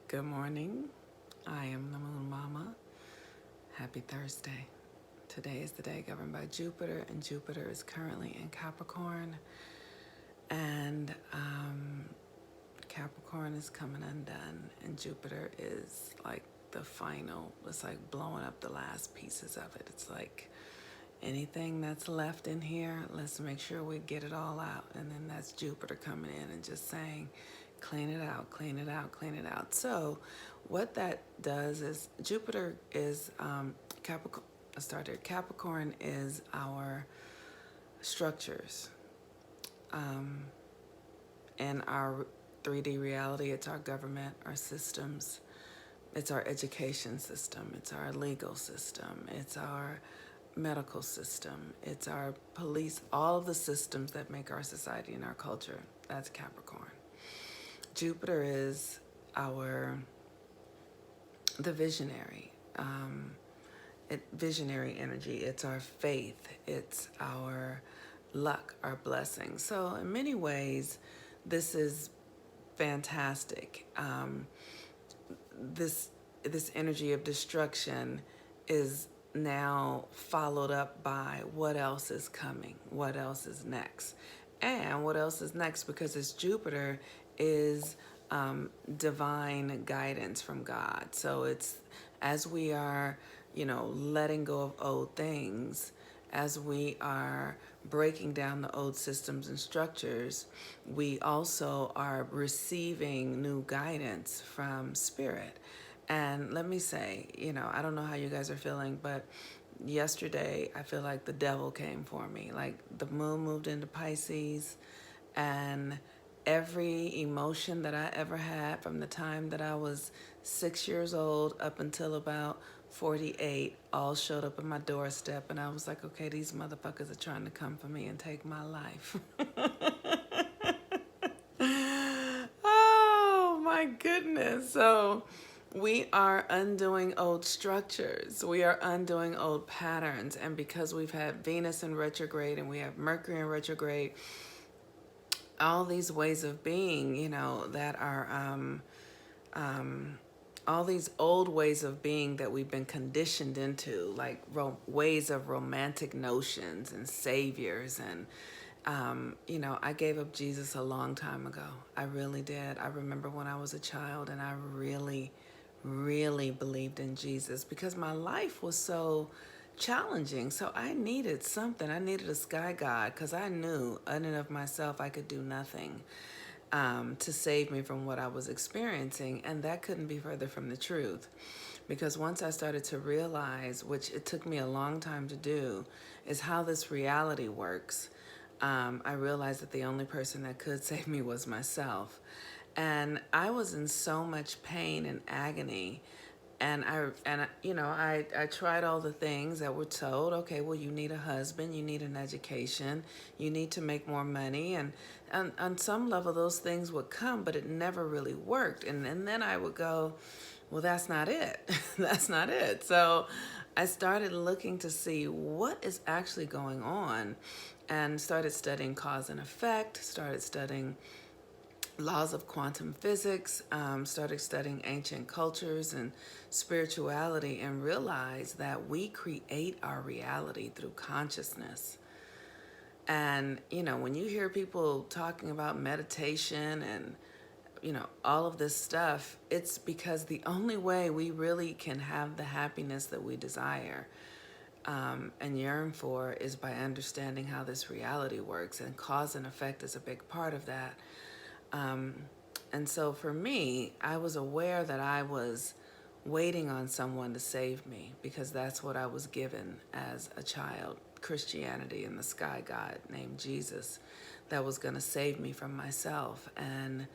Good morning. I am the Moon Mama. Happy Thursday. Today is the day governed by Jupiter, and Jupiter is currently in Capricorn. And Capricorn is coming undone, and Jupiter is like the final, it's like blowing up the last pieces of it. It's like anything that's left in here, let's make sure we get it all out. And then that's Jupiter coming in and just saying, clean it out, clean it out, clean it out. So what that does is Jupiter is Capricorn. Capricorn is our structures. In our 3D reality, it's our government, our systems, it's our education system, it's our legal system, it's our medical system, it's our police, all of the systems that make our society and our culture. That's Capricorn. Jupiter is the visionary, visionary energy. It's our faith. It's our luck, our blessing. So in many ways, this is fantastic. This energy of destruction is now followed up by what else is coming, what else is next. And what else is next, because it's Jupiter, is divine guidance from God. So it's as we are, letting go of old things, as we are breaking down the old systems and structures, we also are receiving new guidance from Spirit. And let me say, I don't know how you guys are feeling, but yesterday I feel like the devil came for me. Like the moon moved into Pisces, and every emotion that I ever had from the time that I was 6 years old up until about 48 all showed up at my doorstep, and I was like, okay, these motherfuckers are trying to come for me and take my life. Oh my goodness. So we are undoing old structures. We are undoing old patterns. And because we've had Venus in retrograde and we have Mercury in retrograde, all these ways of being, that are all these old ways of being that we've been conditioned into, like ways of romantic notions and saviors. And, I gave up Jesus a long time ago. I really did. I remember when I was a child, and I really, really believed in Jesus because my life was so challenging. So I needed something. I needed a sky god because I knew in and of myself I could do nothing to save me from what I was experiencing. And that couldn't be further from the truth, because once I started to realize, which it took me a long time to do, is how this reality works. I realized that the only person that could save me was myself. And I was in so much pain and agony. And I tried all the things that were told. Okay, well, you need a husband, you need an education, you need to make more money, and on some level those things would come, but it never really worked. And then I would go, well, that's not it. That's not it. So I started looking to see what is actually going on, and started studying cause and effect, started studying laws of quantum physics, started studying ancient cultures and spirituality, and realized that we create our reality through consciousness. And, when you hear people talking about meditation and, all of this stuff, it's because the only way we really can have the happiness that we desire and yearn for is by understanding how this reality works, and cause and effect is a big part of that. And so for me, I was aware that I was waiting on someone to save me, because that's what I was given as a child, Christianity and the sky god named Jesus, that was going to save me from myself. And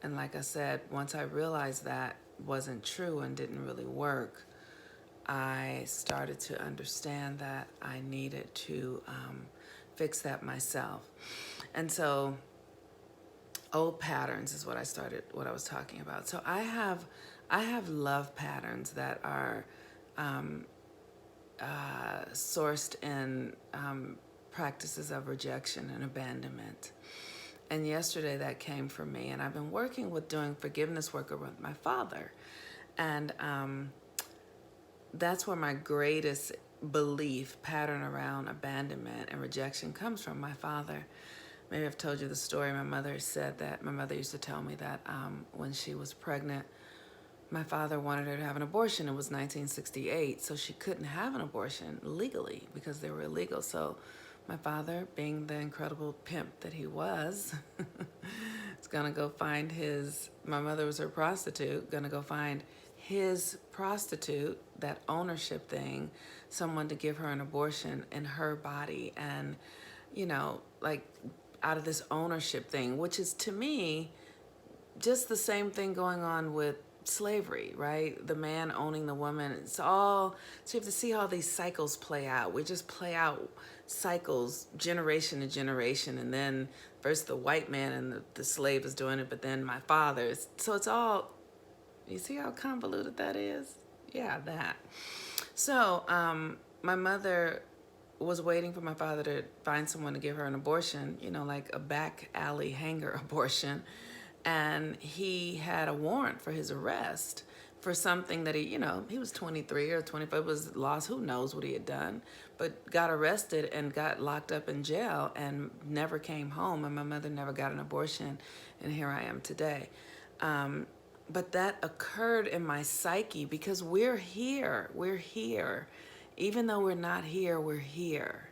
like I said, once I realized that wasn't true and didn't really work, I started to understand that I needed to fix that myself. And so old patterns is what I was talking about. So I have love patterns that are sourced in practices of rejection and abandonment. And yesterday that came for me. And I've been working with doing forgiveness work with my father. And that's where my greatest belief pattern around abandonment and rejection comes from, my father. Maybe I've told you the story. My mother said that, my mother used to tell me that when she was pregnant, my father wanted her to have an abortion. It was 1968, so she couldn't have an abortion legally because they were illegal. So my father, being the incredible pimp that he was, is gonna go find my mother was her prostitute, gonna go find his prostitute, that ownership thing, someone to give her an abortion in her body. And, like out of this ownership thing, which is to me just the same thing going on with slavery, right? The man owning the woman. So you have to see how these cycles play out. We just play out cycles generation to generation, and then first the white man and the slave is doing it, but then my father's. So it's all, you see how convoluted that is? Yeah, that. So my mother was waiting for my father to find someone to give her an abortion, like a back alley hanger abortion. And he had a warrant for his arrest for something that he was 23 or 25, was lost, who knows what he had done, but got arrested and got locked up in jail and never came home. And my mother never got an abortion. And here I am today. But that occurred in my psyche because we're here. Even though we're not here, we're here.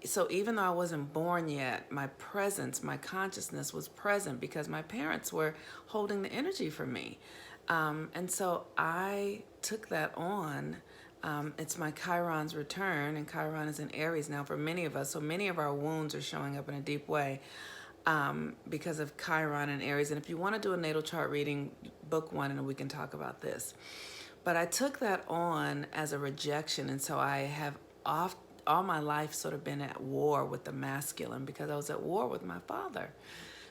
So even though I wasn't born yet, my presence, my consciousness was present because my parents were holding the energy for me. And so I took that on. It's my Chiron's return, and Chiron is in Aries now for many of us. So many of our wounds are showing up in a deep way because of Chiron and Aries. And if you want to do a natal chart reading, book one and we can talk about this. But I took that on as a rejection, and so I have all my life sort of been at war with the masculine because I was at war with my father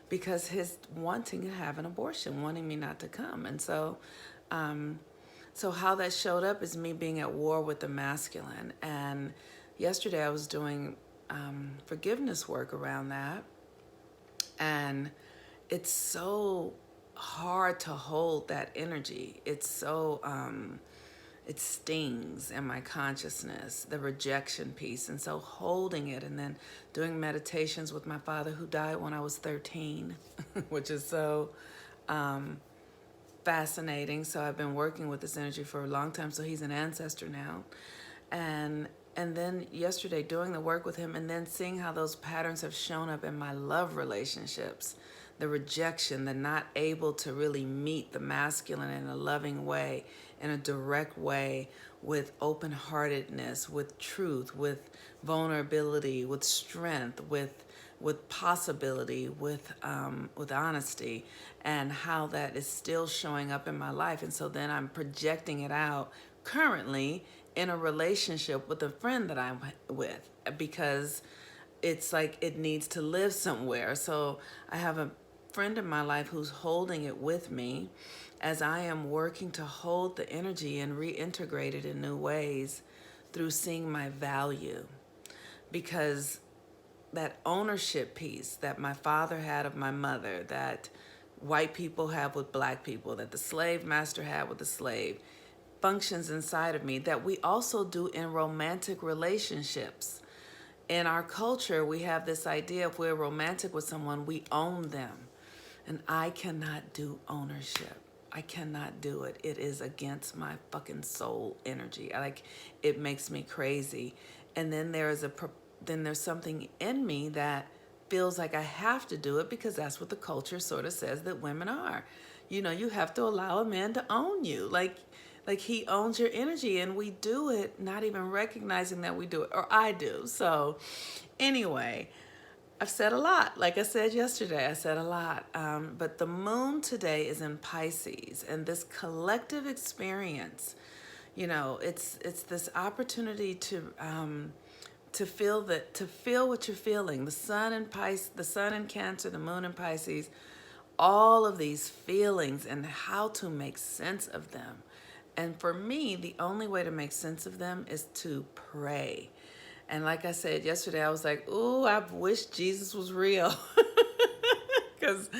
because his wanting to have an abortion, wanting me not to come. And so how that showed up is me being at war with the masculine. And yesterday I was doing forgiveness work around that, and it's so hard to hold that energy. It's so it stings in my consciousness, the rejection piece. And so holding it and then doing meditations with my father, who died when I was 13, which is so fascinating. So I've been working with this energy for a long time. So he's an ancestor now. And then yesterday doing the work with him and then seeing how those patterns have shown up in my love relationships, the rejection, the not able to really meet the masculine in a loving way, in a direct way, with open-heartedness, with truth, with vulnerability, with strength, with possibility, with honesty, and how that is still showing up in my life. And so then I'm projecting it out currently in a relationship with a friend that I'm with, because it's like it needs to live somewhere. So I have a friend in my life who's holding it with me as I am working to hold the energy and reintegrate it in new ways through seeing my value. Because that ownership piece that my father had of my mother, that white people have with black people, that the slave master had with the slave, functions inside of me, that we also do in romantic relationships. In our culture, we have this idea if we're romantic with someone, we own them. And I cannot do ownership. I cannot do it. It is against my fucking soul energy. It makes me crazy. And then there's something in me that feels like I have to do it because that's what the culture sort of says that women are. You have to allow a man to own you. Like he owns your energy, and we do it not even recognizing that we do it, or I do. So anyway, I've said a lot. Like I said yesterday, I said a lot. But the moon today is in Pisces, and this collective experience, it's this opportunity to feel what you're feeling. The sun in Cancer, the moon in Pisces, all of these feelings and how to make sense of them. And for me, the only way to make sense of them is to pray. And like I said yesterday, I was like, ooh, I wish Jesus was real. because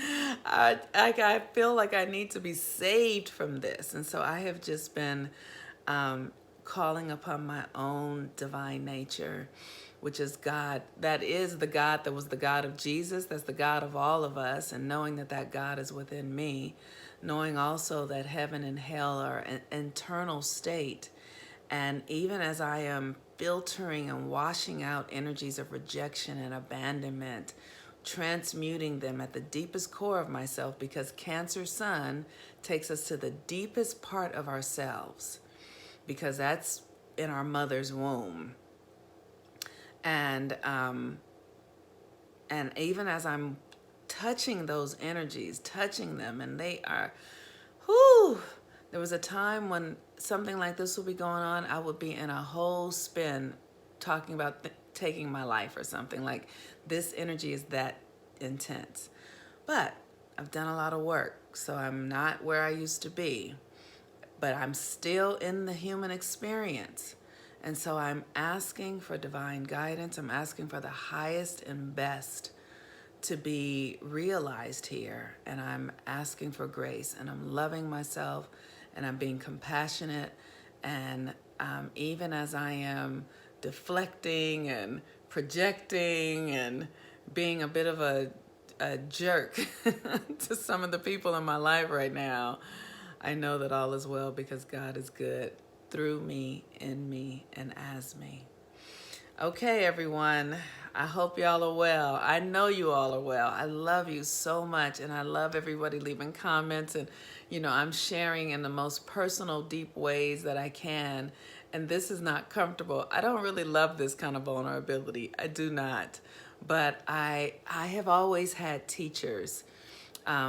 I feel like I need to be saved from this. And so I have just been calling upon my own divine nature, which is God. That is the God that was the God of Jesus. That's the God of all of us. And knowing that that God is within me, knowing also that heaven and hell are an internal state. And even as I am filtering and washing out energies of rejection and abandonment, transmuting them at the deepest core of myself, because Cancer Sun takes us to the deepest part of ourselves, because that's in our mother's womb. And even as I'm touching those energies, touching them, and they are, whoo, there was a time when something like this would be going on, I would be in a whole spin talking about taking my life or something. Like, this energy is that intense. But I've done a lot of work, so I'm not where I used to be, but I'm still in the human experience. And so I'm asking for divine guidance. I'm asking for the highest and best to be realized here. And I'm asking for grace, and I'm loving myself, and I'm being compassionate. And even as I am deflecting and projecting and being a bit of a jerk to some of the people in my life right now, I know that all is well, because God is good through me, in me, and as me. Okay, everyone. I hope y'all are well. I know you all are well. I love you so much, and I love everybody leaving comments, and I'm sharing in the most personal, deep ways that I can. And this is not comfortable. I don't really love this kind of vulnerability. I do not. But I have always had teachers,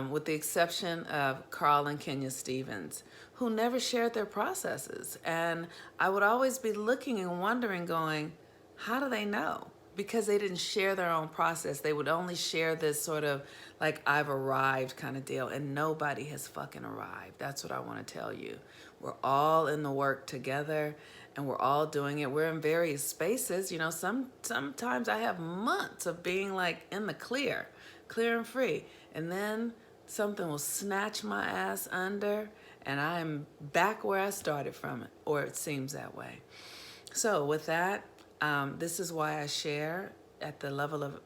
with the exception of Carl and Kenya Stevens, who never shared their processes. And I would always be looking and wondering, going, how do they know? Because they didn't share their own process. They would only share this sort of like, I've arrived kind of deal, and nobody has fucking arrived. That's what I want to tell you. We're all in the work together, and we're all doing it. We're in various spaces. Sometimes I have months of being like in the clear and free. And then something will snatch my ass under, and I'm back where I started from, or it seems that way. So with that, this is why I share at the level of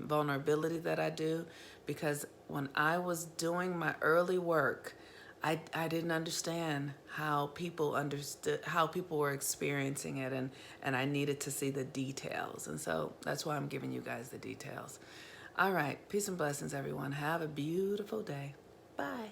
vulnerability that I do, because when I was doing my early work, I didn't understand how people were experiencing it, and I needed to see the details. And so that's why I'm giving you guys the details. All right, peace and blessings, everyone. Have a beautiful day. Bye.